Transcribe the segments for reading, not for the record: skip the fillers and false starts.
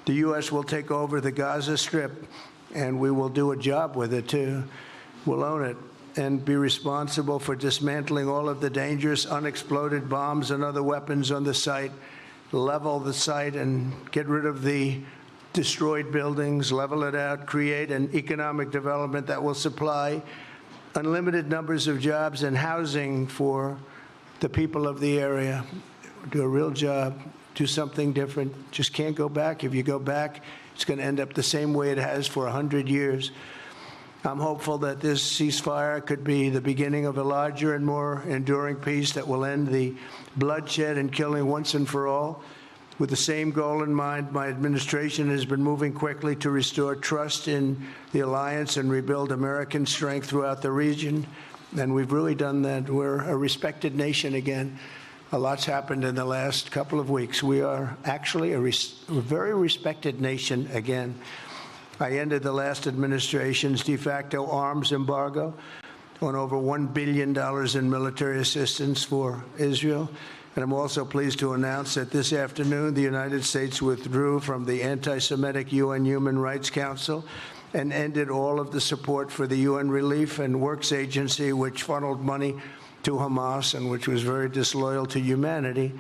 The U.S. will take over the Gaza Strip, and we will do a job with it, too. We'll own it and be responsible for dismantling all of the dangerous unexploded bombs and other weapons on the site, level the site and get rid of the destroyed buildings, level it out, create an economic development that will supply unlimited numbers of jobs and housing for the people of the area. Do a real job, do something different. Just can't go back. If you go back, it's going to end up the same way it has for 100 years. I'm hopeful that this ceasefire could be the beginning of a larger and more enduring peace that will end the bloodshed and killing once and for all. With the same goal in mind, my administration has been moving quickly to restore trust in the alliance and rebuild American strength throughout the region. And we've really done that. We're a respected nation again. A lot's happened in the last couple of weeks. We are actually a very respected nation again. I ended the last administration's de facto arms embargo on over $1 billion in military assistance for Israel. And I'm also pleased to announce that this afternoon, the United States withdrew from the anti-Semitic UN Human Rights Council and ended all of the support for the UN Relief and Works Agency, which funneled money to Hamas and which was very disloyal to humanity.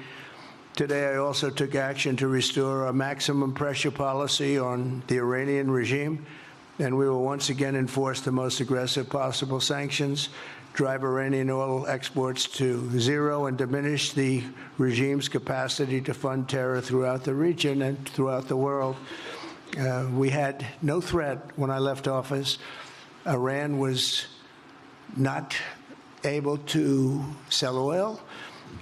Today, I also took action to restore a maximum pressure policy on the Iranian regime, and we will once again enforce the most aggressive possible sanctions, drive Iranian oil exports to zero, and diminish the regime's capacity to fund terror throughout the region and throughout the world. We had no threat when I left office. Iran was not able to sell oil.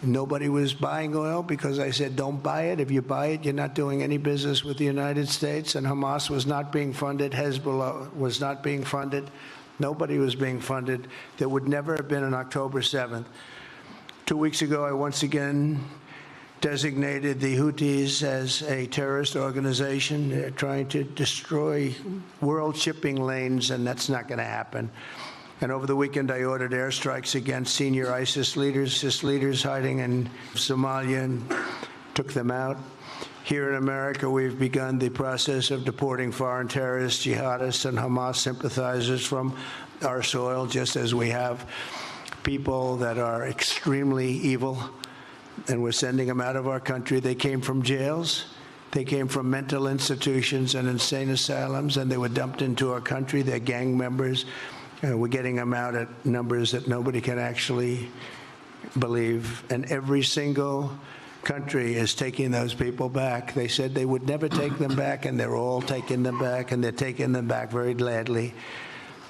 Nobody was buying oil because I said, don't buy it. If you buy it, you're not doing any business with the United States. And Hamas was not being funded. Hezbollah was not being funded. Nobody was being funded. There would never have been an October 7th. 2 weeks ago, I once again designated the Houthis as a terrorist organization. They're trying to destroy world shipping lanes, and that's not going to happen. And over the weekend, I ordered airstrikes against senior ISIS leaders hiding in Somalia, and took them out. Here in America, we've begun the process of deporting foreign terrorists, jihadists, and Hamas sympathizers from our soil, just as we have people that are extremely evil, and we're sending them out of our country. They came from jails. They came from mental institutions and insane asylums, and they were dumped into our country. They're gang members. We're getting them out at numbers that nobody can actually believe. And every single country is taking those people back. They said they would never take them back, and they're all taking them back, and they're taking them back very gladly.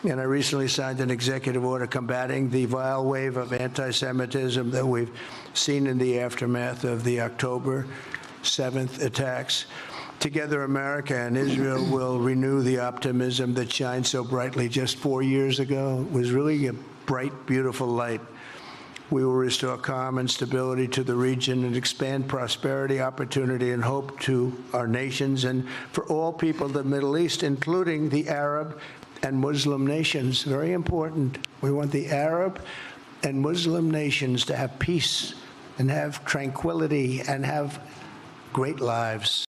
And I recently signed an executive order combating the vile wave of anti-Semitism that we've seen in the aftermath of the October 7th attacks. Together, America and Israel will renew the optimism that shined so brightly just 4 years ago. It was really a bright, beautiful light. We will restore calm and stability to the region and expand prosperity, opportunity, and hope to our nations and for all people of the Middle East, including the Arab and Muslim nations. Very important. We want the Arab and Muslim nations to have peace and have tranquility and have great lives.